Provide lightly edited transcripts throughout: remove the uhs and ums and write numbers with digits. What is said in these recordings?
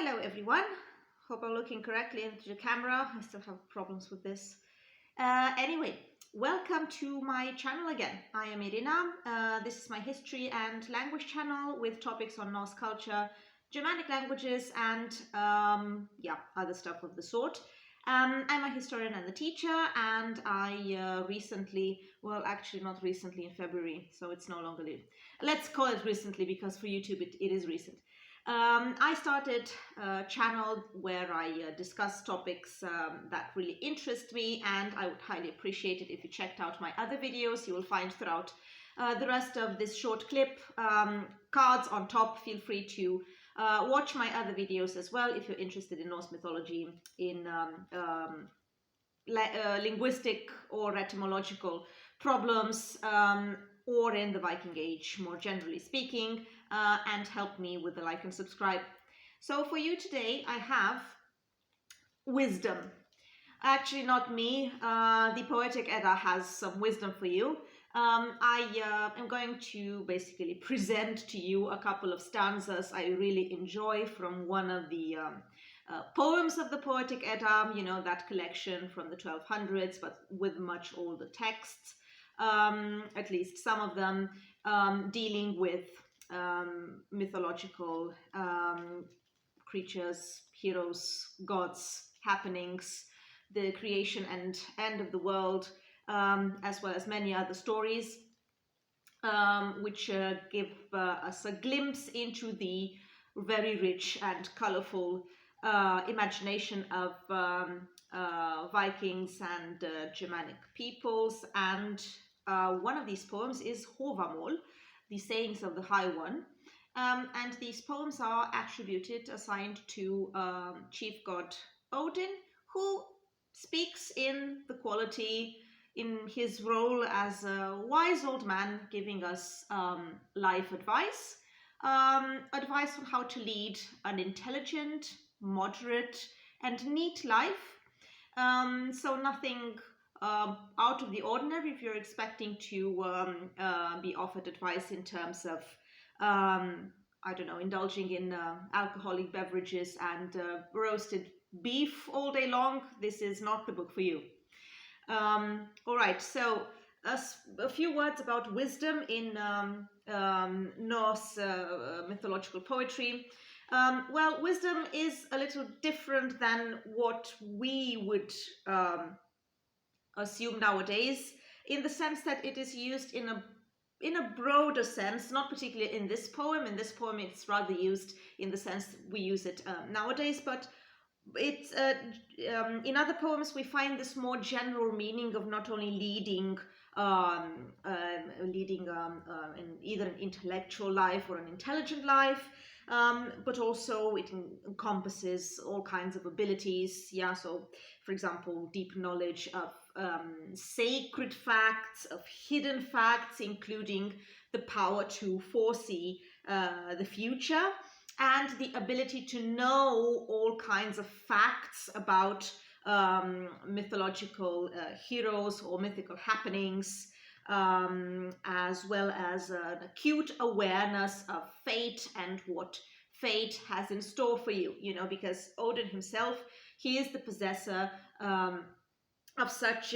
Hello everyone. Hope I'm looking correctly into the camera. I still have problems with this. Anyway, welcome to my channel again. I am Irina. This is my history and language channel with topics on Norse culture, Germanic languages, and other stuff of the sort. I'm a historian and a teacher, and I recently, well, actually not recently, in February, so it's no longer, let's call it recently because for YouTube it is recent. I started a channel where I discuss topics that really interest me, and I would highly appreciate it if you checked out my other videos. You will find throughout the rest of this short clip cards on top. Feel free to watch my other videos as well if you're interested in Norse mythology, in linguistic or etymological problems, or in the Viking Age, more generally speaking, and help me with the like and subscribe. So for you today, I have wisdom. Actually, not me. The Poetic Edda has some wisdom for you. I am going to basically present to you a couple of stanzas I really enjoy from one of the poems of the Poetic Edda, you know, that collection from the 1200s, but with much older texts, at least some of them dealing with mythological creatures, heroes, gods, happenings, the creation and end of the world, as well as many other stories, which give us a glimpse into the very rich and colorful imagination of Vikings and Germanic peoples. And one of these poems is Hovamol, the sayings of the High One. And these poems are assigned to chief god Odin, who speaks in the quality, in his role as a wise old man, giving us life advice, advice on how to lead an intelligent, moderate, and neat life. So nothing out of the ordinary if you're expecting to be offered advice in terms of I don't know, indulging in alcoholic beverages and roasted beef all day long. This is not the book for you. All right, so a few words about wisdom in Norse mythological poetry. Well, wisdom is a little different than what we would assume nowadays, in the sense that it is used in a broader sense, not particularly in this poem. In this poem, it's rather used in the sense we use it nowadays, but it's in other poems we find this more general meaning of not only leading in either an intellectual life or an intelligent life, but also it encompasses all kinds of abilities. Yeah, so for example, deep knowledge of sacred facts, of hidden facts, including the power to foresee the future, and the ability to know all kinds of facts about mythological heroes or mythical happenings, as well as an acute awareness of fate and what fate has in store for you, you know, because Odin himself, he is the possessor of such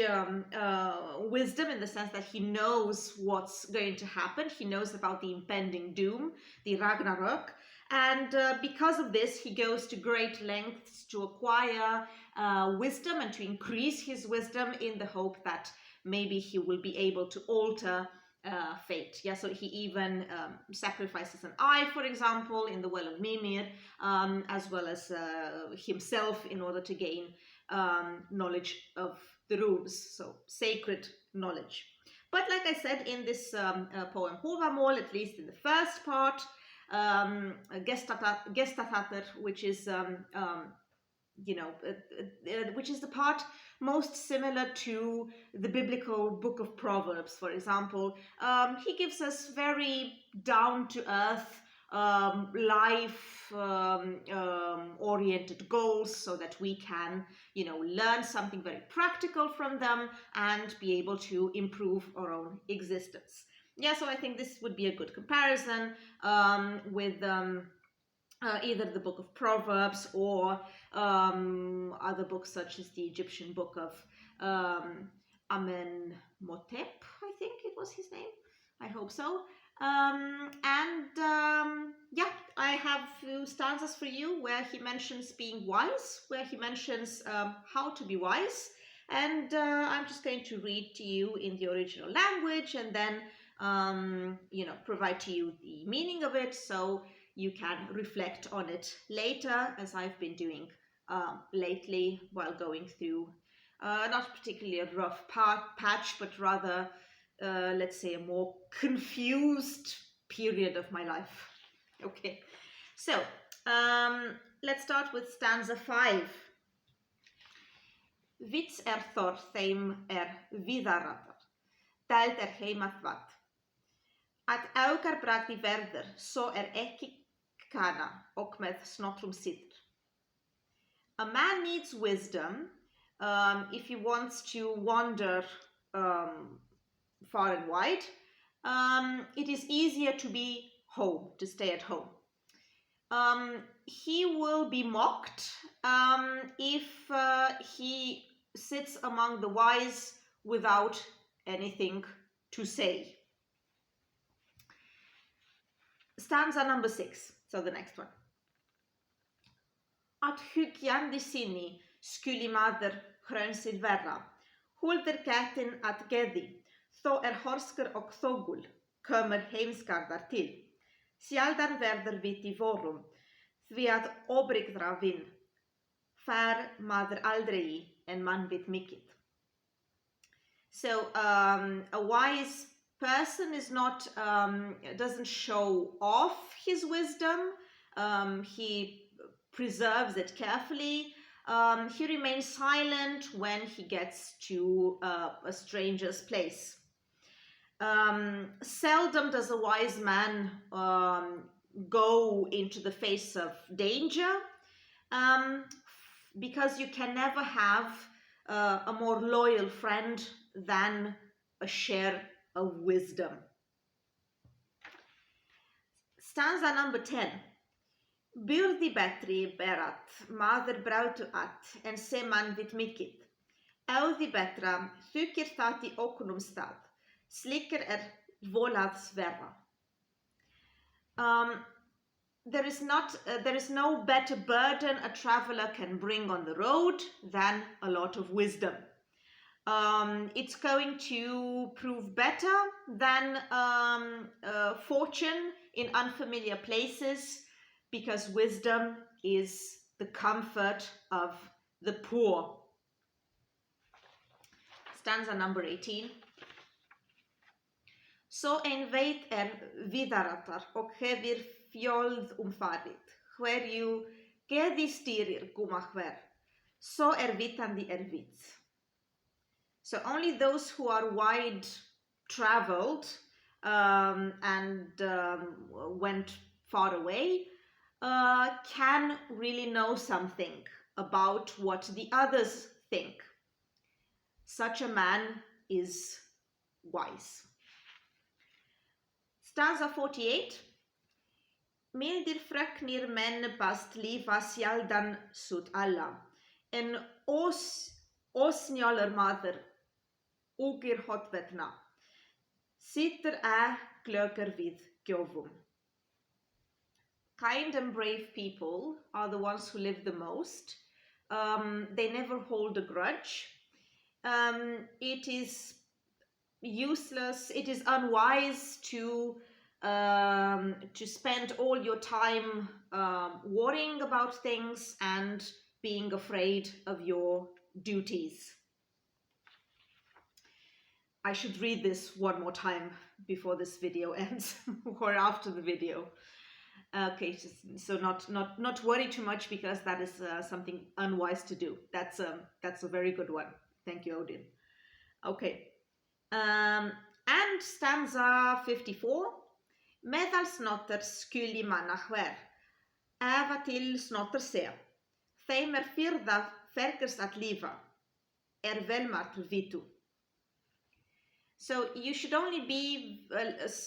wisdom, in the sense that he knows what's going to happen. He knows about the impending doom, the Ragnarok. And because of this, he goes to great lengths to acquire wisdom and to increase his wisdom in the hope that maybe he will be able to alter fate. Yeah, so he even sacrifices an eye, for example, in the Well of Mimir, as well as himself, in order to gain knowledge of the runes, so sacred knowledge. But like I said, in this poem Hovamol, at least in the first part, Gestatatr, which is which is the part most similar to the biblical book of Proverbs, for example. He gives us very down-to-earth life oriented goals, so that we can, you know, learn something very practical from them and be able to improve our own existence. Yeah, so I think this would be a good comparison with either the book of Proverbs or other books such as the Egyptian book of Amenhotep, I think it was his name. I hope so. Yeah, I have a few stanzas for you where he mentions being wise, where he mentions how to be wise. And I'm just going to read to you in the original language and then, provide to you the meaning of it so you can reflect on it later, as I've been doing lately while going through not particularly a rough patch, but rather, let's say, a more confused period of my life. Okay, so let's start with stanza 5. Vits thor þeim viðaratar, dæld heimað vat. At aukar bragði verður, svo ekki kana og með snotrum sitter. A man needs wisdom if he wants to wander far and wide. It is easier to be home, to stay at home. He will be mocked if he sits among the wise without anything to say. Stanza number 6, so the next one. At huggjandi sinni skuli maður hraunsir verra, huldir kettin at geði, þó horskur og þógul, kömur heimskarðar til. Sjaldan verður vit í vorum, því að óbrigðra vinn, fer maður aldrei en mann vit mikið. So a wise person is not doesn't show off his wisdom. He preserves it carefully. He remains silent when he gets to a stranger's place. Seldom does a wise man go into the face of danger, because you can never have a more loyal friend than a share of wisdom. Stanza number 10. Byrði betri berat, maður brátu at, en sem mann vit mikið. Áði betra, þykir það í ókunnum stað, slikker volað sverra. There is no better burden a traveler can bring on the road than a lot of wisdom. It's going to prove better than fortune in unfamiliar places, because wisdom is the comfort of the poor. Stanza number 18. So ein veit viðaratar og hefir fjöld farið, hverju geði stýrir guma hver, so vitandi vits. So only those who are wide traveled and went far away can really know something about what the others think. Such a man is wise. Stanza 48. Mildir fröknir menn bast lífa sjaldan sút alla, en ósnjálur maður úgir hotvetna, sitter glögger við gjöfum. Kind and brave people are the ones who live the most. They never hold a grudge. It is useless, it is unwise to spend all your time worrying about things and being afraid of your duties. I should read this one more time before this video ends or after the video. Okay, so not worry too much, because that is something unwise to do. That's a very good one. Thank you, Odin. Okay. And stanza 54. Meðal snotter skuli manna hver, eva til snotter se. Þeim fyrða fergers at lífa, velmart vitu. So you should only be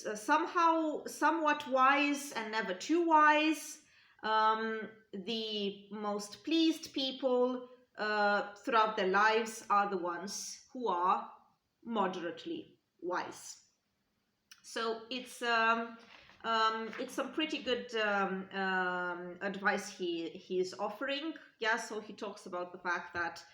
somewhat wise and never too wise. The most pleased people throughout their lives are the ones who are moderately wise. So it's some pretty good advice he's offering. Yeah, so he talks about the fact that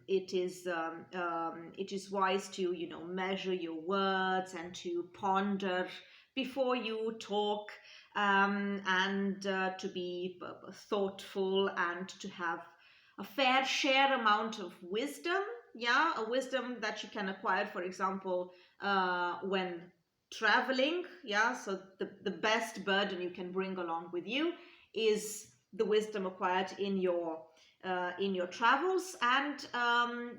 it is wise to, you know, measure your words and to ponder before you talk, and to be thoughtful and to have a fair share amount of wisdom. Yeah, a wisdom that you can acquire, for example, when traveling. Yeah, so the best burden you can bring along with you is the wisdom acquired in your travels. And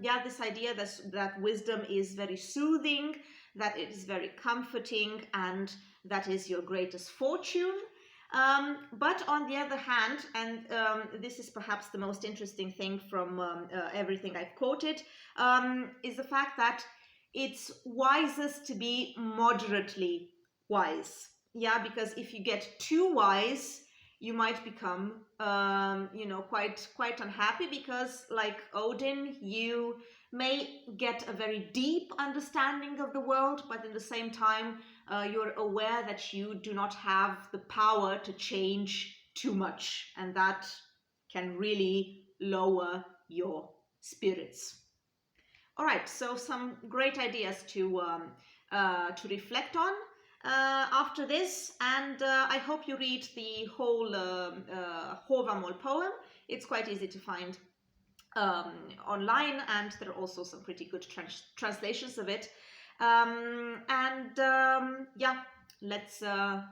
yeah, this idea that wisdom is very soothing, that it is very comforting, and that is your greatest fortune. But on the other hand, and this is perhaps the most interesting thing from everything I've quoted, is the fact that it's wisest to be moderately wise. Yeah, because if you get too wise, you might become, you know, quite unhappy, because, like Odin, you may get a very deep understanding of the world, but at the same time, you're aware that you do not have the power to change too much, and that can really lower your spirits. All right, so some great ideas to reflect on after this, and I hope you read the whole Hovamol poem. It's quite easy to find online, and there are also some pretty good translations of it. Yeah, let's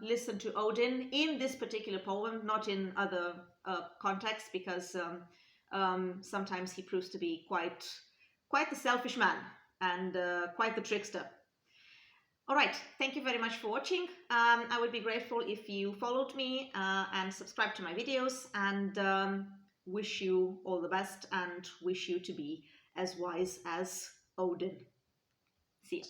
listen to Odin in this particular poem, not in other contexts, because sometimes he proves to be quite the selfish man, and quite the trickster. All right, thank you very much for watching. I would be grateful if you followed me and subscribed to my videos, and wish you all the best and wish you to be as wise as Odin. See ya.